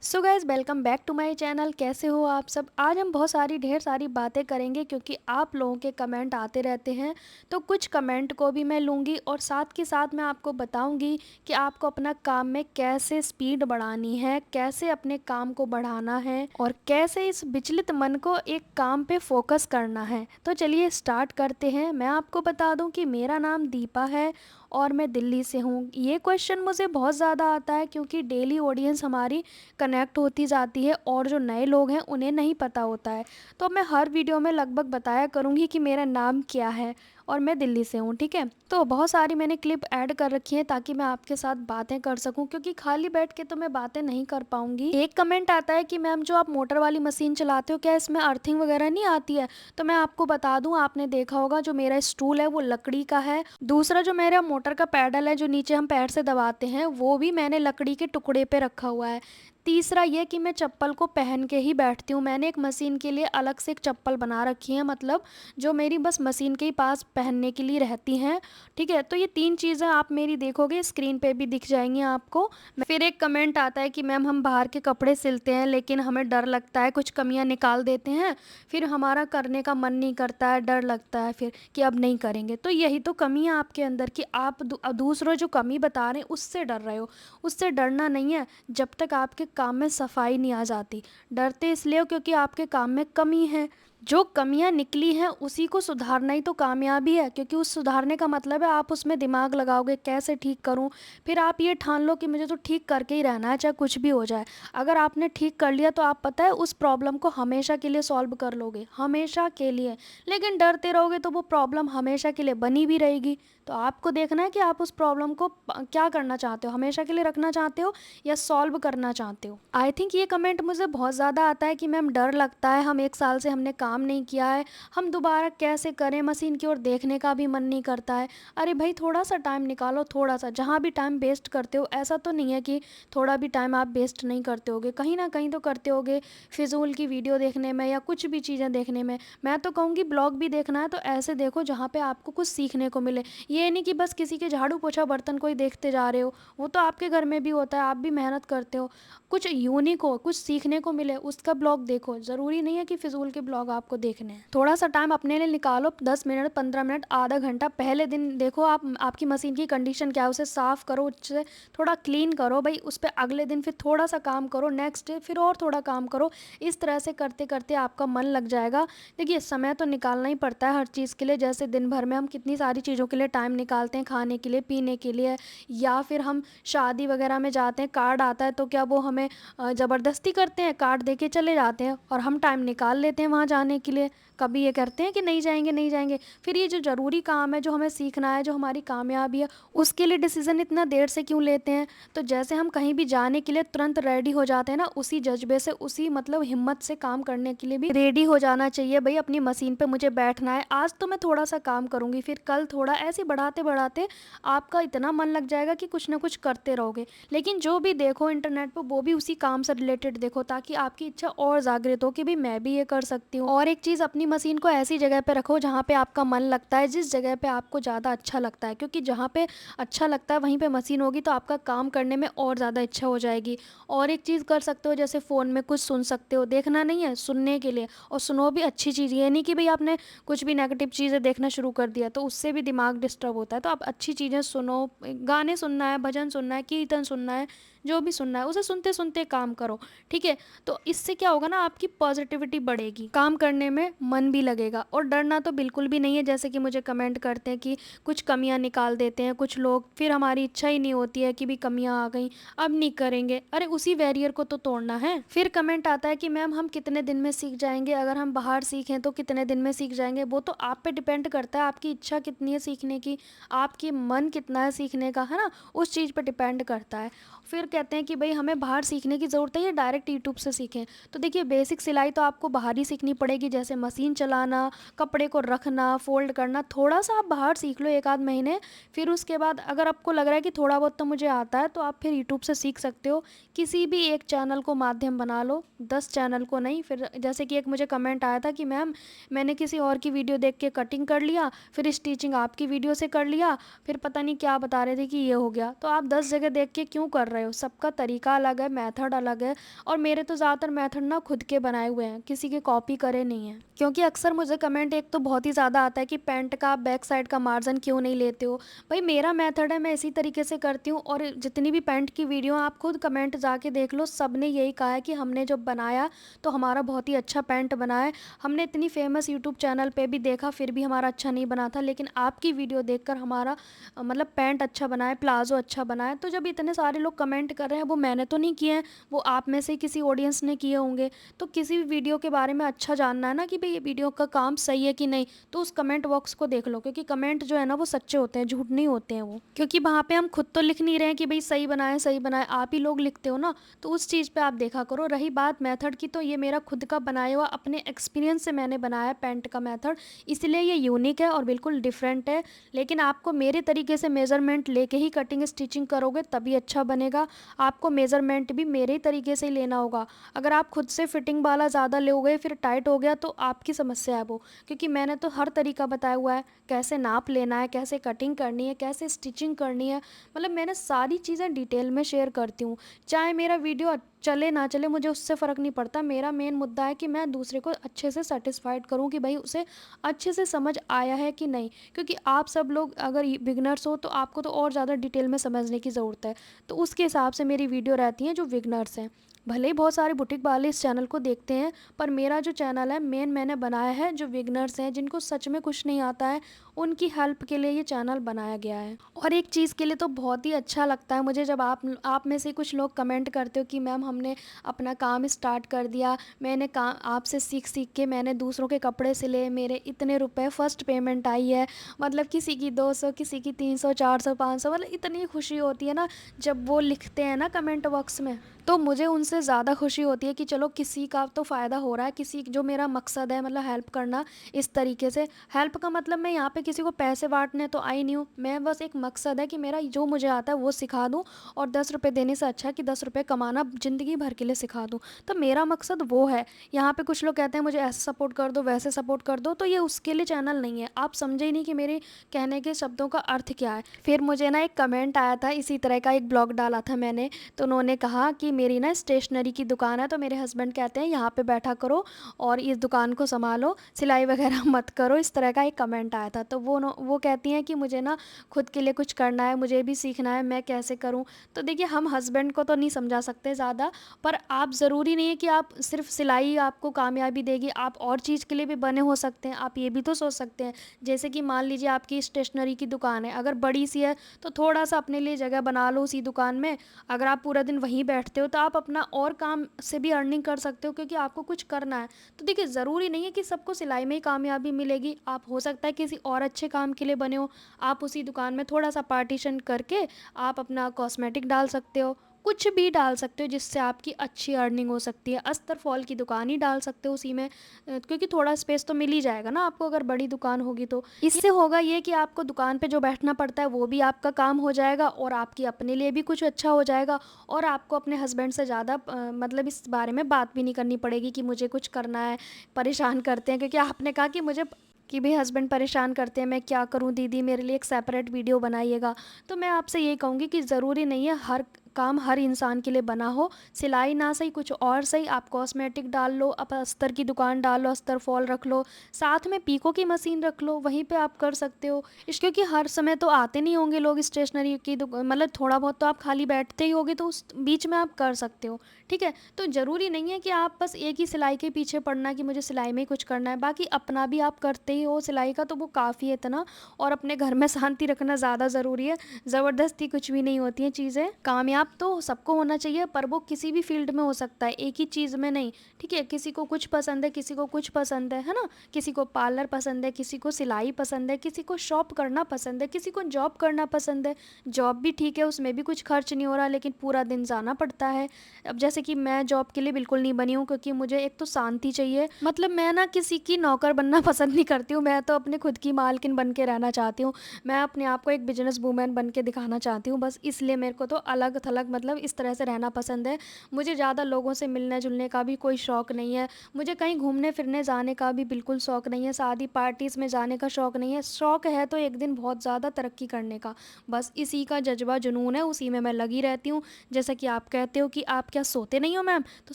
So guys welcome back to my channel. कैसे हो आप सब। आज हम बहुत सारी ढेर सारी बातें करेंगे क्योंकि आप लोगों के कमेंट आते रहते हैं। तो कुछ कमेंट को भी मैं लूँगी और साथ के साथ मैं आपको बताऊंगी कि आपको अपना काम में कैसे स्पीड बढ़ानी है, कैसे अपने काम को बढ़ाना है और कैसे इस विचलित मन को एक काम पे फोकस करना है। तो चलिए स्टार्ट करते हैं। मैं आपको बता दूं कि मेरा नाम दीपा है और मैं दिल्ली से हूँ। ये क्वेश्चन मुझे बहुत ज़्यादा आता है क्योंकि डेली ऑडियंस हमारी कनेक्ट होती जाती है और जो नए लोग हैं उन्हें नहीं पता होता है। तो मैं हर वीडियो में लगभग बताया करूँगी कि मेरा नाम क्या है और मैं दिल्ली से हूँ। ठीक है, तो बहुत सारी मैंने क्लिप ऐड कर रखी है ताकि मैं आपके साथ बातें कर सकूं, क्योंकि खाली बैठ के तो मैं बातें नहीं कर पाऊंगी। एक कमेंट आता है कि मैम जो आप मोटर वाली मशीन चलाते हो क्या इसमें अर्थिंग वगैरह नहीं आती है। तो मैं आपको बता दूं, आपने देखा होगा जो मेरा स्टूल है वो लकड़ी का है। दूसरा जो मेरा मोटर का पैडल है जो नीचे हम पैर से दबाते हैं वो भी मैंने लकड़ी के टुकड़े पे रखा हुआ है। तीसरा ये कि मैं चप्पल को पहन के ही बैठती हूँ। मैंने एक मशीन के लिए अलग से एक चप्पल बना रखी है, मतलब जो मेरी बस मशीन के ही पास पहनने के लिए रहती हैं। ठीक है, तो ये तीन चीज़ें आप मेरी देखोगे स्क्रीन पे भी दिख जाएंगी आपको। फिर एक कमेंट आता है कि मैम हम बाहर के कपड़े सिलते हैं लेकिन हमें डर लगता है, कुछ कमियां निकाल देते हैं, फिर हमारा करने का मन नहीं करता है, डर लगता है फिर कि अब नहीं करेंगे। तो यही तो कमी है आपके अंदर कि आप दूसरों जो कमी बता रहे हैं उससे डर रहे हो। उससे डरना नहीं है जब तक आपके काम में सफाई नहीं आ जाती। डरते इसलिए हो क्योंकि आपके काम में कमी है। जो कमियां निकली हैं उसी को सुधारना ही तो कामयाबी है, क्योंकि उस सुधारने का मतलब है आप उसमें दिमाग लगाओगे कैसे ठीक करूं। फिर आप ये ठान लो कि मुझे तो ठीक करके ही रहना है चाहे कुछ भी हो जाए। अगर आपने ठीक कर लिया तो आप पता है उस प्रॉब्लम को हमेशा के लिए सॉल्व कर लोगे, हमेशा के लिए। लेकिन डरते रहोगे तो वो प्रॉब्लम हमेशा के लिए बनी भी रहेगी। तो आपको देखना है कि आप उस प्रॉब्लम को क्या करना चाहते हो, हमेशा के लिए रखना चाहते हो या सॉल्व करना चाहते हो। आई थिंक ये कमेंट मुझे बहुत ज़्यादा आता है कि मैम डर लगता है, हम एक साल से हमने काम नहीं किया है, हम दोबारा कैसे करें, मशीन की ओर देखने का भी मन नहीं करता है। अरे भाई थोड़ा सा टाइम निकालो, थोड़ा सा। जहाँ भी टाइम वेस्ट करते हो ऐसा तो नहीं है कि थोड़ा भी टाइम आप वेस्ट नहीं करते होगे, कहीं ना कहीं तो करते होगे फिजूल की वीडियो देखने में या कुछ भी चीज़ें देखने में। मैं तो कहूँगी ब्लॉग भी देखना है तो ऐसे देखो जहाँ पे आपको कुछ सीखने को मिले। ये नहीं कि बस किसी के झाड़ू पोछा बर्तन को ही देखते जा रहे हो, वो तो आपके घर में भी होता है, आप भी मेहनत करते हो। कुछ यूनिक हो, कुछ सीखने को मिले उसका ब्लॉग देखो। ज़रूरी नहीं है कि फिजूल के ब्लॉग आपको देखने हैं। थोड़ा सा टाइम अपने लिए निकालो, 10 मिनट 15 मिनट आधा घंटा। पहले दिन देखो आप आपकी मशीन की कंडीशन क्या है, उसे साफ़ करो, उससे थोड़ा क्लीन करो भाई। उस पर अगले दिन फिर थोड़ा सा काम करो, नेक्स्ट डे फिर और थोड़ा काम करो। इस तरह से करते करते आपका मन लग जाएगा। देखिए समय तो निकालना ही पड़ता है हर चीज़ के लिए। जैसे दिन भर में हम कितनी सारी चीज़ों के लिए टाइम निकालते हैं, खाने के लिए, पीने के लिए, या फिर हम शादी वगैरह में जाते हैं, कार्ड आता है तो क्या वो हमें ज़बरदस्ती करते हैं, कार्ड दे के चले जाते हैं और हम टाइम निकाल लेते हैं वहाँ जाने के लिए। कभी ये करते हैं कि नहीं जाएंगे नहीं जाएंगे। फिर ये जो ज़रूरी काम है, जो हमें सीखना है, जो हमारी कामयाबी है, उसके लिए डिसीज़न इतना देर से क्यों लेते हैं। तो जैसे हम कहीं भी जाने के लिए तुरंत रेडी हो जाते हैं ना, उसी जज्बे से, उसी मतलब हिम्मत से काम करने के लिए भी रेडी हो जाना चाहिए। भाई अपनी मशीन पे मुझे बैठना है, आज तो मैं थोड़ा सा काम करूँगी, फिर कल थोड़ा, ऐसे बढ़ाते बढ़ाते आपका इतना मन लग जाएगा कि कुछ ना कुछ करते रहोगे। लेकिन जो भी देखो इंटरनेट पर वो भी उसी काम से रिलेटेड देखो, ताकि आपकी इच्छा और जागृत हो कि भाई मैं भी ये कर सकती हूँ। और एक चीज़, अपनी मशीन को ऐसी जगह पे रखो जहाँ पे आपका मन लगता है, जिस जगह पे आपको ज़्यादा अच्छा लगता है, क्योंकि जहाँ पे अच्छा लगता है वहीं पे मशीन होगी तो आपका काम करने में और ज़्यादा इच्छा हो जाएगी। और एक चीज़ कर सकते हो, जैसे फ़ोन में कुछ सुन सकते हो, देखना नहीं है, सुनने के लिए। और सुनो भी अच्छी चीज़, ये नहीं कि भाई आपने कुछ भी नेगेटिव चीज़ें देखना शुरू कर दिया तो उससे भी दिमाग डिस्टर्ब होता है। तो आप अच्छी चीज़ें सुनो, गाने सुनना है, भजन सुनना है, कीर्तन सुनना है, जो भी सुनना है उसे सुनते सुनते काम करो। ठीक है, तो इससे क्या होगा ना, आपकी पॉजिटिविटी बढ़ेगी, काम करने में मन भी लगेगा। और डरना तो बिल्कुल भी नहीं है। जैसे कि मुझे कमेंट करते हैं कि कुछ कमियां निकाल देते हैं कुछ लोग, फिर हमारी इच्छा ही नहीं होती है कि भी कमियां आ गई अब नहीं करेंगे। अरे उसी बैरियर को तो तोड़ना है। फिर कमेंट आता है कि मैम हम कितने दिन में सीख जाएंगे, अगर हम बाहर सीखें तो कितने दिन में सीख जाएंगे। वो तो आप पे डिपेंड करता है, आपकी इच्छा कितनी है सीखने की, आपकी मन कितना है सीखने का, है ना, उस चीज़ पर डिपेंड करता है। फिर कहते हैं कि भाई हमें बाहर सीखने की ज़रूरत है या डायरेक्ट यूट्यूब से सीखें। तो देखिए बेसिक सिलाई तो आपको बाहर ही सीखनी पड़ेगी, जैसे मशीन चलाना, कपड़े को रखना, फोल्ड करना, थोड़ा सा आप बाहर सीख लो 1 आध महीने। फिर उसके बाद अगर आपको लग रहा है कि थोड़ा बहुत तो मुझे आता है तो आप फिर यूट्यूब से सीख सकते हो। किसी भी एक चैनल को माध्यम बना लो, 10 चैनल को नहीं। फिर जैसे कि एक मुझे कमेंट आया था कि मैम मैंने किसी और की वीडियो देख के कटिंग कर लिया, फिर स्टिचिंग आपकी वीडियो से कर लिया, फिर पता नहीं क्या बता रहे थे कि ये हो गया। तो आप 10 जगह देख के क्यों कर रहे हो, सबका तरीका अलग है, मेथड अलग है। और मेरे तो ज़्यादातर मेथड ना खुद के बनाए हुए हैं, किसी के कॉपी करे नहीं हैं। क्योंकि अक्सर मुझे कमेंट एक तो बहुत ही ज़्यादा आता है कि पैंट का बैक साइड का मार्जिन क्यों नहीं लेते हो। भाई मेरा मेथड है, मैं इसी तरीके से करती हूँ। और जितनी भी पैंट की वीडियो आप खुद कमेंट जाके देख लो, सब ने यही कहा है कि हमने जब बनाया तो हमारा बहुत ही अच्छा पैंट बना है। हमने इतनी फेमस यूट्यूब चैनल पे भी देखा, फिर भी हमारा अच्छा नहीं बना था, लेकिन आपकी वीडियो देखकर हमारा मतलब पैंट अच्छा बना है, प्लाजो अच्छा बना है। तो जब इतने सारे लोग कमेंट कर रहे हैं, वो मैंने तो नहीं किए हैं, वो आप में से ही किसी ऑडियंस ने किए होंगे। तो किसी भी वीडियो के बारे में अच्छा जानना है ना कि भाई ये वीडियो का काम सही है कि नहीं, तो उस कमेंट बॉक्स को देख लो, क्योंकि कमेंट जो है ना वो सच्चे होते हैं, झूठ नहीं होते हैं वो। क्योंकि वहाँ पे हम खुद तो लिख नहीं रहे हैं कि भाई सही बनाए सही बनाए, आप ही लोग लिखते हो ना, तो उस चीज़ पे आप देखा करो। रही बात मेथड की, तो ये मेरा खुद का बनाया हुआ अपने एक्सपीरियंस से मैंने बनाया पैंट का मेथड, इसलिए ये यूनिक है और बिल्कुल डिफरेंट है। लेकिन आपको मेरे तरीके से मेज़रमेंट लेके ही कटिंग स्टिचिंग करोगे तभी अच्छा बनेगा। आपको मेज़रमेंट भी मेरे ही तरीके से ही लेना होगा। अगर आप खुद से फिटिंग वाला ज़्यादा लोगे, फिर टाइट हो गया, तो आपकी समस्या है वो। क्योंकि मैंने तो हर तरीका बताया हुआ है, कैसे नाप लेना है, कैसे कटिंग करनी है, कैसे स्टिचिंग करनी है। मतलब मैंने सारी चीज़ें डिटेल में शेयर करती हूँ। चाहे मेरा वीडियो चले ना चले, मुझे उससे फ़र्क नहीं पड़ता। मेरा मेन मुद्दा है कि मैं दूसरे को अच्छे से सेटिस्फाइड करूँ कि भाई उसे अच्छे से समझ आया है कि नहीं। क्योंकि आप सब लोग अगर बिगनर्स हो, तो आपको तो और ज़्यादा डिटेल में समझने की ज़रूरत है। तो उसके हिसाब से मेरी वीडियो रहती हैं जो बिगनर्स हैं। भले ही बहुत सारे बुटीक वाले इस चैनल को देखते हैं, पर मेरा जो चैनल है मेन मैंने बनाया है जो बिगनर्स हैं, जिनको सच में कुछ नहीं आता है, उनकी हेल्प के लिए ये चैनल बनाया गया है। और एक चीज़ के लिए तो बहुत ही अच्छा लगता है मुझे, जब आप में से कुछ लोग कमेंट करते हो कि मैम हमने अपना काम स्टार्ट कर दिया, मैंने काम आपसे सीख सीख के मैंने दूसरों के कपड़े सिले, मेरे इतने रुपए फर्स्ट पेमेंट आई है। मतलब किसी की 200, किसी की 300, 400, 500, मतलब इतनी खुशी होती है ना जब वो लिखते हैं ना कमेंट बॉक्स में। तो मुझे उनसे ज़्यादा खुशी होती है कि चलो किसी का तो फ़ायदा हो रहा है, किसी जो मेरा मकसद है मतलब हेल्प करना। इस तरीके से हेल्प का मतलब मैं यहाँ पे किसी को पैसे बांटने तो आई नहीं हूँ, मैं बस एक मकसद है कि मेरा जो मुझे आता है वो सिखा दूँ। और 10 रुपये देने से अच्छा है कि 10 रुपये कमाना ज़िंदगी भर के लिए सिखा दूँ। तो मेरा मकसद वो है। यहाँ पे कुछ लोग कहते हैं मुझे ऐसे सपोर्ट कर दो, वैसे सपोर्ट कर दो, तो ये उसके लिए चैनल नहीं है। आप समझे ही नहीं कि मेरे कहने के शब्दों का अर्थ क्या है। फिर मुझे ना एक कमेंट आया था, इसी तरह का एक ब्लॉग डाला था मैंने, तो उन्होंने कहा कि मेरी ना स्टेशनरी की दुकान है, तो मेरे हस्बैंड कहते हैं यहाँ पे बैठा करो और इस दुकान को संभालो, सिलाई वगैरह मत करो। इस तरह का एक कमेंट आया था। तो वो कहती हैं कि मुझे ना खुद के लिए कुछ करना है, मुझे भी सीखना है, मैं कैसे करूँ। तो देखिए हम हस्बैंड को तो नहीं समझा सकते ज़्यादा, पर आप ज़रूरी नहीं है कि आप सिर्फ सिलाई आपको कामयाबी देगी, आप और चीज़ के लिए भी बने हो सकते हैं। आप ये भी तो सोच सकते हैं, जैसे कि मान लीजिए आपकी स्टेशनरी की दुकान है, अगर बड़ी सी है तो थोड़ा सा अपने लिए जगह बना लो उसी दुकान में। अगर आप पूरा दिन वहीं बैठते हो तो आप अपना और काम से भी अर्निंग कर सकते हो, क्योंकि आपको कुछ करना है। तो देखिए ज़रूरी नहीं है कि सबको सिलाई में ही कामयाबी मिलेगी। आप हो सकता है किसी और अच्छे काम के लिए बने हो, आप उसी दुकान में थोड़ा सा पार्टीशन करके आप अपना कॉस्मेटिक डाल सकते हो, कुछ भी डाल सकते हो जिससे आपकी अच्छी अर्निंग हो सकती है। अस्तर फॉल की दुकान ही डाल सकते हो उसी में, क्योंकि थोड़ा स्पेस तो मिल ही जाएगा ना आपको अगर बड़ी दुकान होगी तो। इससे होगा ये कि आपको दुकान पे जो बैठना पड़ता है वो भी आपका काम हो जाएगा, और आपकी अपने लिए भी कुछ अच्छा हो जाएगा। और आपको अपने हस्बैंड से ज़्यादा मतलब इस बारे में बात भी नहीं करनी पड़ेगी कि मुझे कुछ करना है, परेशान करते हैं। क्योंकि आपने कहा कि मुझे कि भाई हस्बैंड परेशान करते हैं, मैं क्या करूं दीदी, मेरे लिए एक सेपरेट वीडियो बनाइएगा। तो मैं आपसे ये कहूँगी कि ज़रूरी नहीं है हर काम हर इंसान के लिए बना हो। सिलाई ना सही, कुछ और सही, आप कॉस्मेटिक डाल लो, आप अस्तर की दुकान डाल लो, अस्तर फॉल रख लो, साथ में पीको की मशीन रख लो, वहीं पे आप कर सकते हो। इस क्योंकि हर समय तो आते नहीं होंगे लोग स्टेशनरी की मतलब थोड़ा बहुत तो आप खाली बैठते ही होगे, तो उस बीच में आप कर सकते हो। ठीक है, तो ज़रूरी नहीं है कि आप बस एक ही सिलाई के पीछे पड़ना कि मुझे सिलाई में ही कुछ करना है। बाकी अपना भी आप करते ही हो सिलाई का, तो वो काफ़ी है इतना। और अपने घर में शांति रखना ज़्यादा ज़रूरी है। ज़बरदस्ती कुछ भी नहीं होती हैं चीज़ें। कामयाब तो सबको होना चाहिए, पर वो किसी भी फील्ड में हो सकता है, एक ही चीज़ में नहीं। ठीक है, किसी को कुछ पसंद है, किसी को कुछ पसंद है ना। किसी को पार्लर पसंद है, किसी को सिलाई पसंद है, किसी को शॉप करना पसंद है, किसी को जॉब करना पसंद है। जॉब भी ठीक है, उसमें भी कुछ खर्च नहीं हो रहा, लेकिन पूरा दिन जाना पड़ता है। अब जैसे जैसे कि मैं जॉब के लिए बिल्कुल नहीं बनी हूँ, क्योंकि मुझे एक तो शांति चाहिए। मतलब मैं ना किसी की नौकर बनना पसंद नहीं करती हूँ, मैं तो अपनी खुद की मालकिन बन के रहना चाहती हूँ। मैं अपने आप को एक बिजनेस वूमेन बन के दिखाना चाहती हूँ, बस इसलिए मेरे को तो अलग थलग मतलब इस तरह से रहना पसंद है। मुझे ज़्यादा लोगों से मिलने जुलने का भी कोई शौक़ नहीं है। मुझे कहीं घूमने फिरने जाने का भी बिल्कुल शौक़ नहीं है, शादी पार्टीज़ में जाने का शौक़ नहीं है। शौक़ है तो एक दिन बहुत ज़्यादा तरक्की करने का, बस इसी का जज़्बा जुनून है, उसी में मैं लगी रहती हूँ। जैसा कि आप कहते हो कि आप क्या सोते नहीं हो मैम? तो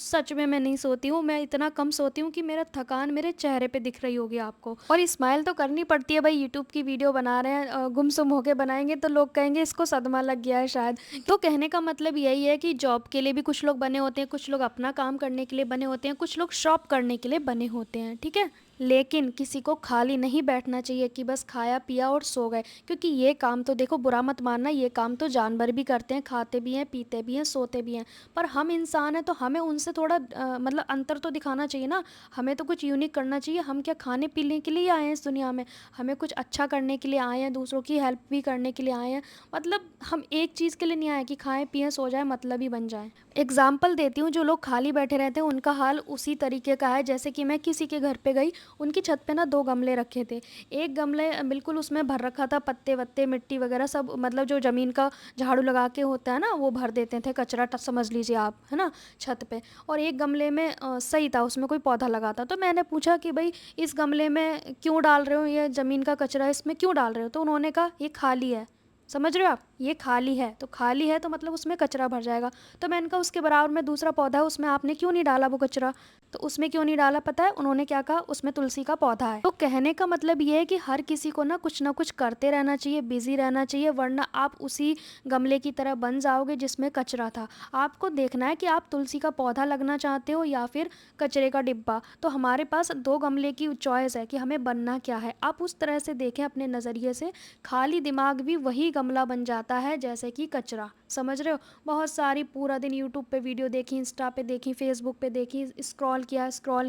सच में मैं नहीं सोती हूँ, मैं इतना कम सोती हूँ कि मेरा थकान मेरे चेहरे पे दिख रही होगी आपको। और स्माइल तो करनी पड़ती है भाई, यूट्यूब की वीडियो बना रहे हैं, गुमसुम होके बनाएँगे तो लोग कहेंगे इसको सदमा लग गया है शायद। तो कहने का मतलब यही है कि जॉब के लिए भी कुछ लोग बने होते हैं, कुछ लोग अपना काम करने के लिए बने होते हैं, कुछ लोग शॉप करने के लिए बने होते हैं, ठीक है? लेकिन किसी को खाली नहीं बैठना चाहिए कि बस खाया पिया और सो गए, क्योंकि ये काम तो देखो बुरा मत मानना, ये काम तो जानवर भी करते हैं, खाते भी हैं, पीते भी हैं, सोते भी हैं। पर हम इंसान हैं तो हमें उनसे थोड़ा मतलब अंतर तो दिखाना चाहिए ना। हमें तो कुछ यूनिक करना चाहिए। हम क्या खाने पीने के लिए आए हैं इस दुनिया में? हमें कुछ अच्छा करने के लिए आए हैं, दूसरों की हेल्प भी करने के लिए आए हैं। मतलब हम एक चीज़ के लिए नहीं आए कि खाएं पिएं सो जाएं, मतलब ही बन जाएं। एग्जाम्पल देती हूँ, जो लोग खाली बैठे रहते हैं उनका हाल उसी तरीके का है जैसे कि मैं किसी के घर पे गई, उनकी छत पे ना 2 गमले रखे थे। एक गमले बिल्कुल उसमें भर रखा था पत्ते वत्ते मिट्टी वगैरह सब, मतलब जो ज़मीन का झाड़ू लगा के होता है ना वो भर देते थे, कचरा समझ लीजिए आप, है ना, छत पे। और एक गमले में सही था, उसमें कोई पौधा लगा था। तो मैंने पूछा कि भाई इस गमले में क्यों डाल रहे हो ये ज़मीन का कचरा, इसमें क्यों डाल रहे हो? तो उन्होंने कहा ये खाली है। समझ रहे हो आप? ये खाली है तो खाली है तो मतलब उसमें कचरा भर जाएगा। तो मैंने कहा उसके बराबर में दूसरा पौधा है, उसमें आपने क्यों नहीं डाला वो कचरा? तो उसमें क्यों नहीं डाला पता है? उन्होंने क्या कहा, उसमें तुलसी का पौधा है। तो कहने का मतलब ये है कि हर किसी को ना कुछ करते रहना चाहिए, बिजी रहना चाहिए, वरना आप उसी गमले की तरह बन जाओगे जिसमें कचरा था। आपको देखना है कि आप तुलसी का पौधा लगना चाहते हो या फिर कचरे का डिब्बा। तो हमारे पास 2 गमले की चॉइस है कि हमें बनना क्या है। आप उस तरह से देखें अपने नज़रिए से, खाली दिमाग भी वही गमला बन जाता है जैसे कि कचरा। समझ रहे हो? बहुत सारी पूरा दिन यूट्यूब पे वीडियो देखी, इंस्टा पे देखी, फेसबुक पे देखी, स्क्रॉल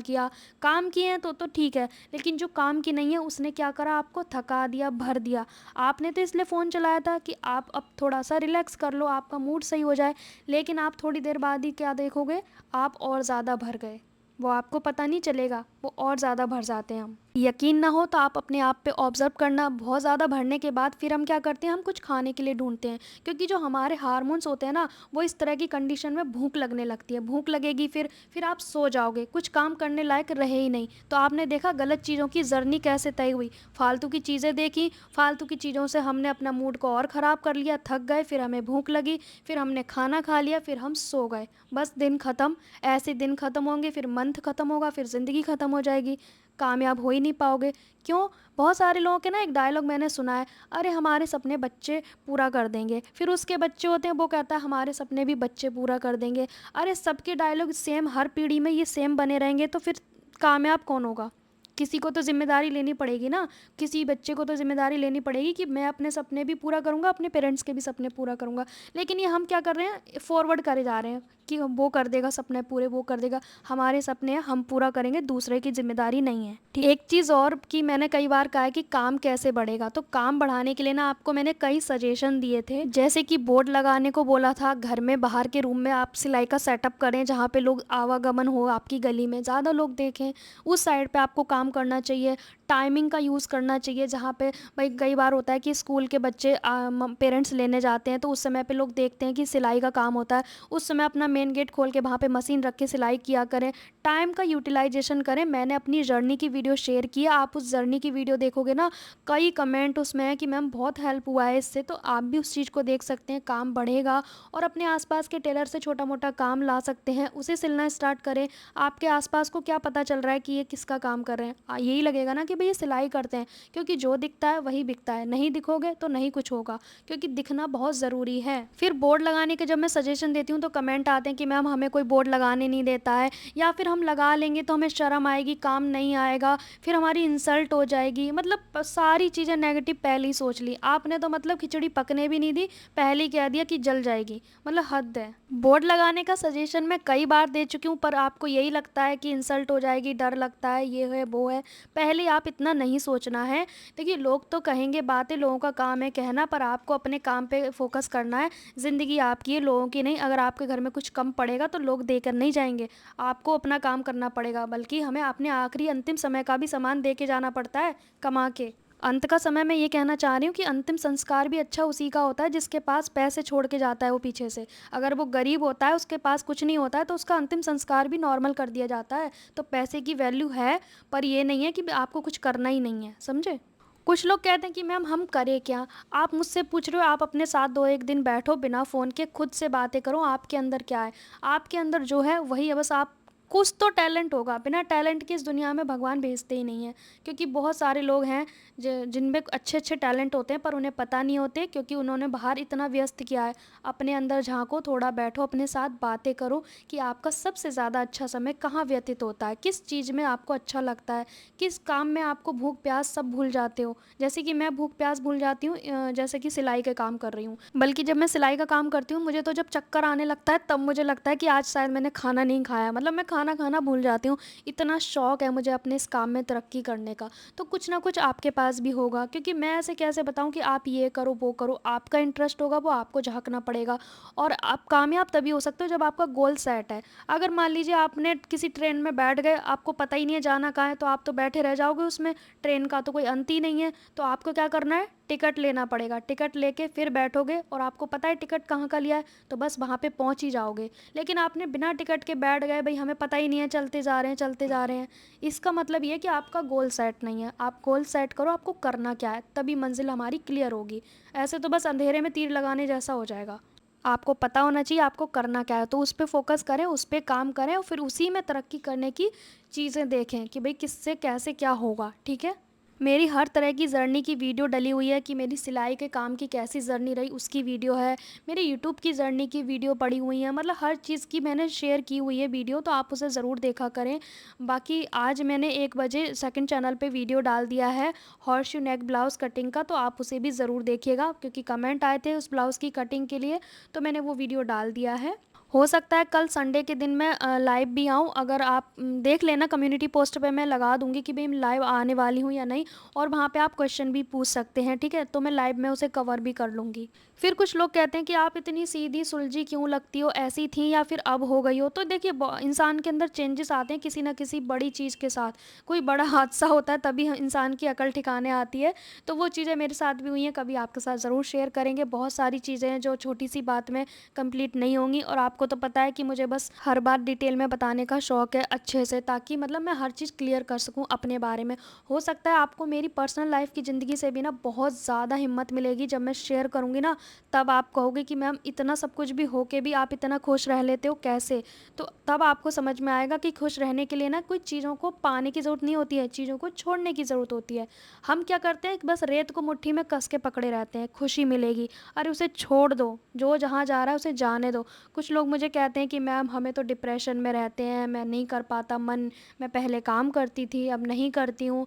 किया, काम किए हैं तो ठीक है, लेकिन जो काम की नहीं है उसने क्या करा, आपको थका दिया, भर दिया। आपने तो इसलिए फ़ोन चलाया था कि आप अब थोड़ा सा रिलैक्स कर लो, आपका मूड सही हो जाए, लेकिन आप थोड़ी देर बाद ही क्या देखोगे, आप और ज़्यादा भर गए। वो आपको पता नहीं चलेगा, वो और ज़्यादा भर जाते हैं हम। यकीन ना हो तो आप अपने आप पे ऑब्ज़र्व करना, बहुत ज़्यादा भरने के बाद फिर हम क्या करते हैं, हम कुछ खाने के लिए ढूंढते हैं, क्योंकि जो हमारे हार्मोन्स होते हैं ना, वो इस तरह की कंडीशन में भूख लगने लगती है। भूख लगेगी फिर आप सो जाओगे, कुछ काम करने लायक रहे ही नहीं। तो आपने देखा गलत चीज़ों की जर्नी कैसे तय हुई, फालतू की चीज़ें देखी, फालतू की चीज़ों से हमने अपना मूड को और ख़राब कर लिया, थक गए, फिर हमें भूख लगी, फिर हमने खाना खा लिया, फिर हम सो गए, बस दिन ख़त्म। ऐसे दिन ख़त्म होंगे, फिर मंथ ख़त्म होगा, फिर ज़िंदगी ख़त्म हो जाएगी, कामयाब हो ही नहीं पाओगे। क्यों? बहुत सारे लोगों के ना एक डायलॉग मैंने सुना है, अरे हमारे सपने बच्चे पूरा कर देंगे। फिर उसके बच्चे होते हैं, वो कहता है हमारे सपने भी बच्चे पूरा कर देंगे। अरे सबके डायलॉग सेम, हर पीढ़ी में ये सेम बने रहेंगे तो फिर कामयाब कौन होगा? किसी को तो ज़िम्मेदारी लेनी पड़ेगी ना, किसी बच्चे को तो ज़िम्मेदारी लेनी पड़ेगी कि मैं अपने सपने भी पूरा करूँगा, अपने पेरेंट्स के भी सपने पूरा करूँगा। लेकिन ये हम क्या कर रहे हैं, फॉरवर्ड करे जा रहे हैं कि वो कर देगा सपने पूरे, वो कर देगा। हमारे सपने हैं, हम पूरा करेंगे, दूसरे की ज़िम्मेदारी नहीं है। ठीक, एक चीज़ और कि मैंने कई बार कहा है कि काम कैसे बढ़ेगा, तो काम बढ़ाने के लिए ना आपको मैंने कई सजेशन दिए थे, जैसे कि बोर्ड लगाने को बोला था, घर में बाहर के रूम में आप सिलाई का सेटअप करें जहाँ पे लोग आवागमन हो, आपकी गली में ज़्यादा लोग देखें, उस साइड पे आपको काम करना चाहिए। टाइमिंग का यूज़ करना चाहिए, जहाँ पे भाई कई बार होता है कि स्कूल के बच्चे पेरेंट्स लेने जाते हैं तो उस समय पे लोग देखते हैं कि सिलाई का काम होता है, उस समय अपना मेन गेट खोल के वहाँ पे मशीन रख के सिलाई किया करें, टाइम का यूटिलाइजेशन करें। मैंने अपनी जर्नी की वीडियो शेयर की है, आप उस जर्नी की वीडियो देखोगे ना, कई कमेंट उसमें है कि मैम बहुत हेल्प हुआ है इससे, तो आप भी उस चीज़ को देख सकते हैं, काम बढ़ेगा। और अपने आसपास के टेलर से छोटा मोटा काम ला सकते हैं, उसे सिलना स्टार्ट करें। आपके आसपास को क्या पता चल रहा है कि ये किसका काम कर रहे हैं, यही लगेगा ना कि भाई ये सिलाई करते हैं, क्योंकि जो दिखता है वही बिकता है। नहीं दिखोगे तो नहीं कुछ होगा, क्योंकि दिखना बहुत ज़रूरी है। फिर बोर्ड लगाने के जब मैं सजेशन देती हूँ तो कमेंट आते हैं कि मैम हमें कोई बोर्ड लगाने नहीं देता है, या फिर हम लगा लेंगे तो हमें शर्म आएगी, काम नहीं आएगा, फिर हमारी इंसल्ट हो जाएगी। मतलब सारी चीज़ें नेगेटिव पहले ही सोच ली आपने, तो मतलब खिचड़ी पकने भी नहीं दी, पहले ही कह दिया कि जल जाएगी, मतलब हद है। बोर्ड लगाने का सजेशन मैं कई बार दे चुकी हूँ, पर आपको यही लगता है कि इंसल्ट हो जाएगी, डर लगता है, ये है वो वो है, पहले आप इतना नहीं सोचना है। देखिए लोग तो कहेंगे बातें, लोगों का काम है कहना, पर आपको अपने काम पे फ़ोकस करना है। ज़िंदगी आपकी है, लोगों की नहीं। अगर आपके घर में कुछ कम पड़ेगा तो लोग देकर नहीं जाएँगे, आपको अपना काम करना पड़ेगा, बल्कि हमें अपने आखिरी अंतिम समय का भी सामान दे के जाना पड़ता है कमा के। अंत का समय मैं ये कहना चाह रही हूँ कि अंतिम संस्कार भी अच्छा उसी का होता है जिसके पास पैसे छोड़ के जाता है वो पीछे से। अगर वो गरीब होता है, उसके पास कुछ नहीं होता है, तो उसका अंतिम संस्कार भी नॉर्मल कर दिया जाता है। तो पैसे की वैल्यू है, पर ये नहीं है कि आपको कुछ करना ही नहीं है, समझे? कुछ लोग कहते हैं कि मैम हम करें क्या? आप मुझसे पूछ रहे हो, आप अपने साथ 2-1 दिन बैठो बिना फ़ोन के, खुद से बातें करो, आपके अंदर क्या है? आपके अंदर जो है वही है, बस आप कुछ तो टैलेंट होगा, बिना टैलेंट के इस दुनिया में भगवान भेजते ही नहीं हैं। क्योंकि बहुत सारे लोग हैं जिनमें अच्छे-अच्छे टैलेंट होते हैं, पर उन्हें पता नहीं होते, क्योंकि उन्होंने बाहर इतना व्यस्त किया है। अपने अंदर झाँको, थोड़ा बैठो, अपने साथ बातें करो कि आपका सबसे ज़्यादा अच्छा समय कहाँ व्यतीत होता है, किस चीज़ में आपको अच्छा लगता है, किस काम में आपको भूख-प्यास सब भूल जाते हो। जैसे कि मैं भूख-प्यास भूल जाती हूँ, जैसे कि सिलाई का काम कर रही हूँ। बल्कि जब मैं सिलाई का काम करती हूँ, मुझे तो जब चक्कर आने लगता है, तब मुझे लगता है कि आज शायद मैंने खाना नहीं खाया। मतलब मैं खाना खाना भूल जाती हूँ। इतना शौक है मुझे अपने इस काम में तरक्की करने का। तो कुछ ना कुछ आपके पास भी होगा, क्योंकि मैं ऐसे कैसे बताऊँ कि आप ये करो, वो करो। आपका इंटरेस्ट होगा, वो आपको झाँकना पड़ेगा। और आप कामयाब तभी हो सकते हो जब आपका गोल सेट है। अगर मान लीजिए आपने किसी ट्रेन में बैठ गए, आपको पता ही नहीं है जाना कहाँ है, तो आप तो बैठे रह जाओगे उसमें। ट्रेन का तो कोई अंत ही नहीं है। तो आपको क्या करना है, टिकट लेना पड़ेगा। टिकट लेके फिर बैठोगे, और आपको पता है टिकट कहाँ का लिया है, तो बस वहाँ पे पहुँच ही जाओगे। लेकिन आपने बिना टिकट के बैठ गए, भाई हमें पता ही नहीं है, चलते जा रहे हैं, चलते जा रहे हैं। इसका मतलब ये है कि आपका गोल सेट नहीं है। आप गोल सेट करो, आपको करना क्या है, तभी मंजिल हमारी क्लियर होगी। ऐसे तो बस अंधेरे में तीर लगाने जैसा हो जाएगा। आपको पता होना चाहिए आपको करना क्या है, तो उस पे फ़ोकस करें, उस पे काम करें, और फिर उसी में तरक्की करने की चीज़ें देखें कि भई किससे कैसे क्या होगा, ठीक है? मेरी हर तरह की जर्नी की वीडियो डली हुई है, कि मेरी सिलाई के काम की कैसी जर्नी रही उसकी वीडियो है, मेरे यूट्यूब की जर्नी की वीडियो पड़ी हुई है। मतलब हर चीज़ की मैंने शेयर की हुई है वीडियो, तो आप उसे ज़रूर देखा करें। बाकी आज मैंने 1 बजे सेकंड चैनल पे वीडियो डाल दिया है हॉर्स शू नेक ब्लाउज़ कटिंग का, तो आप उसे भी ज़रूर देखिएगा, क्योंकि कमेंट आए थे उस ब्लाउज़ की कटिंग के लिए, तो मैंने वो वीडियो डाल दिया है। हो सकता है कल संडे के दिन मैं लाइव भी आऊँ, अगर आप देख लेना, कम्युनिटी पोस्ट पे मैं लगा दूँगी कि भई मैं लाइव आने वाली हूँ या नहीं, और वहाँ पे आप क्वेश्चन भी पूछ सकते हैं, ठीक है? तो मैं लाइव में उसे कवर भी कर लूँगी। फिर कुछ लोग कहते हैं कि आप इतनी सीधी सुलझी क्यों लगती हो, ऐसी थी या फिर अब हो गई हो? तो देखिए इंसान के अंदर चेंजेस आते हैं किसी न किसी बड़ी चीज़ के साथ। कोई बड़ा हादसा होता है तभी इंसान की अकल ठिकाने आती है, तो वो चीज़ें मेरे साथ भी हुई हैं, कभी आपके साथ ज़रूर शेयर करेंगे। बहुत सारी चीज़ें हैं जो छोटी-सी बात में कंप्लीट नहीं होंगी, और आपको तो पता है कि मुझे बस हर बात डिटेल में बताने का शौक है अच्छे से, ताकि मतलब मैं हर चीज़ क्लियर कर सकूँ अपने बारे में। हो सकता है आपको मेरी पर्सनल लाइफ़ की ज़िंदगी से भी ना बहुत ज़्यादा हिम्मत मिलेगी जब मैं शेयर करूँगी ना, तब आप कहोगे कि मैम इतना सब कुछ भी हो के भी आप इतना खुश रह लेते हो, कैसे? तो तब आपको समझ में आएगा कि खुश रहने के लिए ना कोई चीज़ों को पाने की ज़रूरत नहीं होती है, चीज़ों को छोड़ने की ज़रूरत होती है। हम क्या करते हैं, बस रेत को मुट्ठी में कस के पकड़े रहते हैं, खुशी मिलेगी। अरे उसे छोड़ दो, जो जहाँ जा रहा है उसे जाने दो। कुछ लोग मुझे कहते हैं कि मैम हमें तो डिप्रेशन में रहते हैं, मैं नहीं कर पाता मन, मैं पहले काम करती थी अब नहीं करती हूँ।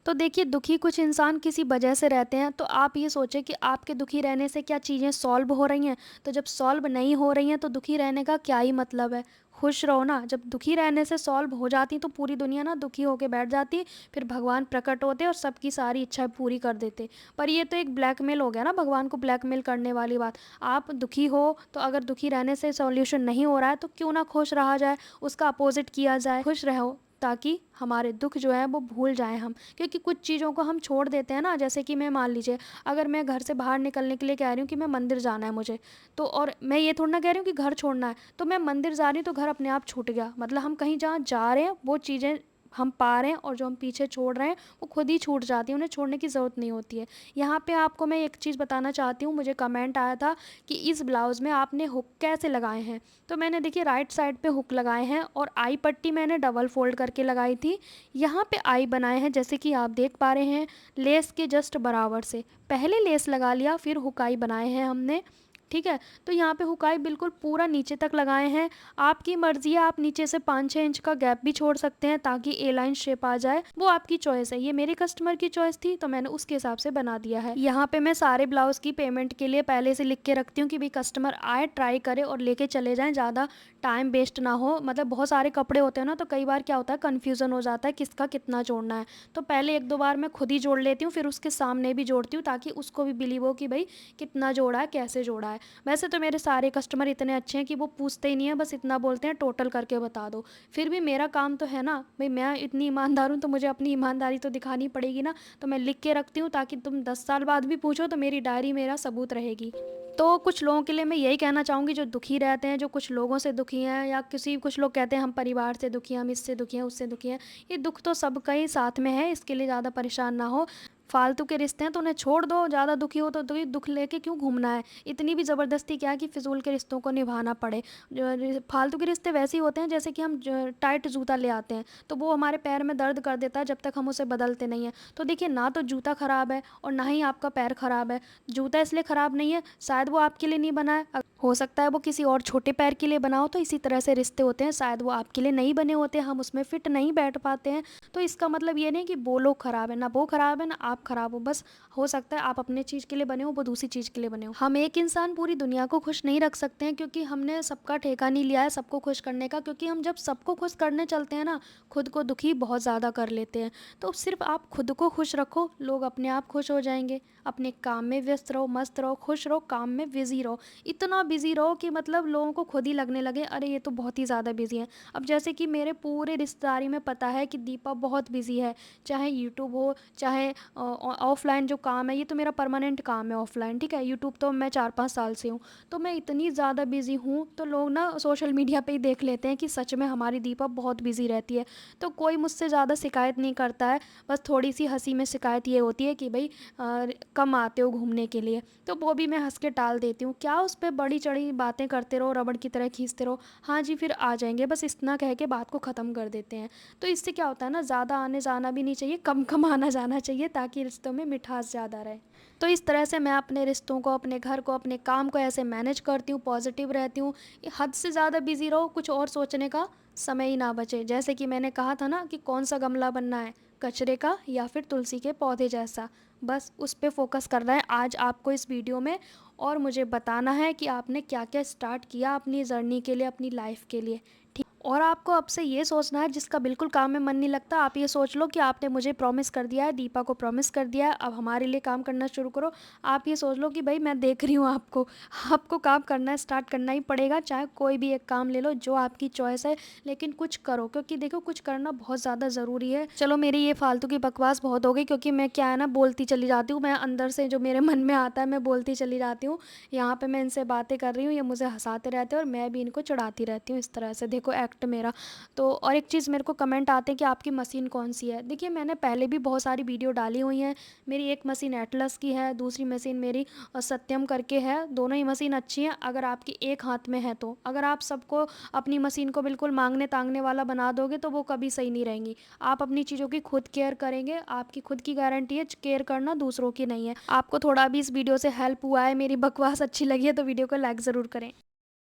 तो देखिए दुखी कुछ इंसान किसी वजह से रहते हैं, तो आप ये सोचें कि आपके दुखी रहने से क्या चीज़ें सॉल्व हो रही हैं? तो जब सॉल्व नहीं हो रही हैं तो दुखी रहने का क्या ही मतलब है? खुश रहो ना। जब दुखी रहने से सॉल्व हो जाती तो पूरी दुनिया ना दुखी होके बैठ जाती, फिर भगवान प्रकट होते और सबकी सारी इच्छाएं पूरी कर देते। पर ये तो एक ब्लैकमेल हो गया ना, भगवान को ब्लैकमेल करने वाली बात। आप दुखी हो तो अगर दुखी रहने से सॉल्यूशन नहीं हो रहा है, तो क्यों ना खुश रहा जाए, उसका अपोजिट किया जाए, खुश रहो, ताकि हमारे दुख जो है वो भूल जाएँ हम। क्योंकि कुछ चीज़ों को हम छोड़ देते हैं ना, जैसे कि मैं मान लीजिए, अगर मैं घर से बाहर निकलने के लिए कह रही हूँ कि मैं मंदिर जाना है मुझे, तो और मैं ये थोड़ी ना कह रही हूँ कि घर छोड़ना है, तो मैं मंदिर जा रही हूँ तो घर अपने आप छूट गया। मतलब हम कहीं जहाँ जा रहे हैं वो चीज़ें हम पा रहे हैं, और जो हम पीछे छोड़ रहे हैं वो खुद ही छूट जाती हैं, उन्हें छोड़ने की ज़रूरत नहीं होती है। यहाँ पे आपको मैं एक चीज़ बताना चाहती हूँ, मुझे कमेंट आया था कि इस ब्लाउज़ में आपने हुक कैसे लगाए हैं? तो मैंने देखिए राइट साइड पे हुक लगाए हैं, और आई पट्टी मैंने डबल फ़ोल्ड करके लगाई थी। यहाँ पे आई बनाए हैं, जैसे कि आप देख पा रहे हैं, लेस के जस्ट बराबर से। पहले लेस लगा लिया, फिर हुक आई बनाए हैं हमने। ठीक है। तो यहाँ पे हुकाई बिल्कुल पूरा नीचे तक लगाए हैं। आपकी मर्ज़ी है, आप नीचे से 5-6 इंच का गैप भी छोड़ सकते हैं ताकि ए लाइन शेप आ जाए, वो आपकी चॉइस है। ये मेरे कस्टमर की चॉइस थी तो मैंने उसके हिसाब से बना दिया है। यहाँ पे मैं सारे ब्लाउज़ की पेमेंट के लिए पहले से लिख के रखती हूँ कि भाई कस्टमर आए, ट्राई करे और लेके चले जाएँ, ज़्यादा टाइम वेस्ट ना हो। मतलब बहुत सारे कपड़े होते हैं ना, तो कई बार क्या होता है, कन्फ्यूज़न हो जाता है किसका कितना जोड़ना है। तो पहले 1-2 बार मैं खुद ही जोड़ लेती हूँ, फिर उसके सामने भी जोड़ती हूँ ताकि उसको भी बिलीव हो कि भाई कितना जोड़ा है, कैसे जोड़ा है। वैसे तो मेरे सारे कस्टमर इतने अच्छे हैं कि वो पूछते ही नहीं है, बस इतना बोलते हैं टोटल करके बता दो। फिर भी मेरा काम तो है ना, भाई मैं इतनी ईमानदार हूँ तो मुझे अपनी ईमानदारी तो दिखानी पड़ेगी ना। तो मैं लिख के रखती हूँ ताकि तुम 10 साल बाद भी पूछो तो मेरी डायरी मेरा सबूत रहेगी। तो कुछ लोगों के लिए मैं यही कहना चाहूँगी जो दुखी रहते हैं, जो कुछ लोगों से दुखी हैं, या कुछ लोग कहते हैं हम परिवार से दुखी हैं, हम इससे दुखी हैं, उससे दुखी हैं। ये दुख तो सबका ही साथ में है, इसके लिए ज़्यादा परेशान ना हो। फालतू के रिश्ते हैं तो उन्हें छोड़ दो, ज़्यादा दुखी हो तो ये दुख लेके क्यों घूमना है। इतनी भी ज़बरदस्ती क्या कि फिजूल के रिश्तों को निभाना पड़े। फालतू के रिश्ते वैसे ही होते हैं जैसे कि हम टाइट जूता ले आते हैं तो वो हमारे पैर में दर्द कर देता है जब तक हम उसे बदलते नहीं हैं। तो देखिए, ना तो जूता ख़राब है और ना ही आपका पैर ख़राब है। जूता इसलिए ख़राब नहीं है, शायद वो आपके लिए नहीं बना है, हो सकता है वो किसी और छोटे पैर के लिए बना हो। तो इसी तरह से रिश्ते होते हैं, शायद वो आपके लिए नहीं बने होते, हम उसमें फिट नहीं बैठ पाते हैं। तो इसका मतलब ये नहीं कि वो लोग ख़राब है, ना वो ख़राब है ना आप ख़राब हो। बस हो सकता है आप अपने चीज़ के लिए बने हो, वो दूसरी चीज़ के लिए बने हो। हम एक इंसान पूरी दुनिया को खुश नहीं रख सकते हैं, क्योंकि हमने सबका ठेका नहीं लिया है सबको खुश करने का। क्योंकि हम जब सबको खुश करने चलते हैं ना, खुद को दुखी बहुत ज़्यादा कर लेते हैं। तो सिर्फ आप खुद को खुश रखो, लोग अपने आप खुश हो जाएंगे। अपने काम में व्यस्त रहो, मस्त रहो, खुश रहो, काम में बिजी रहो। इतना बिजी रहो कि मतलब लोगों को खुद ही लगने लगे अरे ये तो बहुत ही ज़्यादा बिजी है। अब जैसे कि मेरे पूरे रिश्तेदारी में पता है कि दीपा बहुत बिजी है, चाहे यूट्यूब हो, चाहे ऑफलाइन जो काम है, ये तो मेरा परमानेंट काम है ऑफलाइन, ठीक है। यूट्यूब तो मैं 4-5 साल से हूँ, तो मैं इतनी ज़्यादा बिजी हूँ तो लोग ना सोशल मीडिया पे ही देख लेते हैं कि सच में हमारी दीपा बहुत बिजी रहती है। तो कोई मुझसे ज़्यादा शिकायत नहीं करता है, बस थोड़ी सी हंसी में शिकायत ये होती है कि भाई कम आते हो घूमने के लिए। तो वो भी मैं हंस के टाल देती हूँ, क्या उस पर बड़ी चढ़ी बातें करते रहो, रबड़ की तरह खींचते रहो। हाँ जी, फिर आ जाएंगे, बस इतना कह के बात को ख़त्म कर देते हैं। तो इससे क्या होता है ना, ज़्यादा आने जाना भी नहीं चाहिए, कम कम आना जाना चाहिए ताकि रिश्तों में मिठास ज़्यादा रहे। तो इस तरह से मैं अपने रिश्तों को, अपने घर को, अपने काम को ऐसे मैनेज करती हूँ, पॉजिटिव रहती हूँ। हद से ज़्यादा बिजी रहो, कुछ और सोचने का समय ही ना बचे। जैसे कि मैंने कहा था ना कि कौन सा गमला बनना है, कचरे का या फिर तुलसी के पौधे जैसा, बस उस पे फोकस करना है आज आपको इस वीडियो में। और मुझे बताना है कि आपने क्या क्या स्टार्ट किया अपनी जर्नी के लिए, अपनी लाइफ के लिए, ठीक। और आपको अब से ये सोचना है, जिसका बिल्कुल काम में मन नहीं लगता, आप ये सोच लो कि आपने मुझे प्रॉमिस कर दिया है, दीपा को प्रॉमिस कर दिया है, अब हमारे लिए काम करना शुरू करो। आप ये सोच लो कि भाई मैं देख रही हूँ आपको, आपको काम करना स्टार्ट करना ही पड़ेगा। चाहे कोई भी एक काम ले लो जो आपकी चॉइस है, लेकिन कुछ करो, क्योंकि देखो कुछ करना बहुत ज़्यादा ज़रूरी है। चलो मेरी ये फालतू की बकवास बहुत हो गई, क्योंकि मैं क्या है ना, बोलती चली जाती हूँ, मैं अंदर से जो मेरे मन में आता है मैं बोलती चली जाती हूँ। यहाँ पे मैं इनसे बातें कर रही हूँ, ये मुझे हंसाते रहते हैं और मैं भी इनको चिढ़ाती रहती हूँ इस तरह से, देखो एक्ट मेरा। तो और एक चीज़ मेरे को कमेंट आते हैं कि आपकी मशीन कौन सी है। देखिए, मैंने पहले भी बहुत सारी वीडियो डाली हुई हैं। मेरी एक मशीन एटलस की है, दूसरी मशीन मेरी सत्यम करके है। दोनों ही मशीन अच्छी हैं अगर आपकी एक हाथ में है तो। अगर आप सबको अपनी मशीन को बिल्कुल मांगने तांगने वाला बना दोगे तो वो कभी सही नहीं रहेंगी। आप अपनी चीज़ों की खुद केयर करेंगे, आपकी खुद की गारंटी है, केयर करना दूसरों की नहीं है। आपको थोड़ा भी इस वीडियो से हेल्प हुआ है, मेरी बकवास अच्छी लगी है, तो वीडियो को लाइक ज़रूर करें।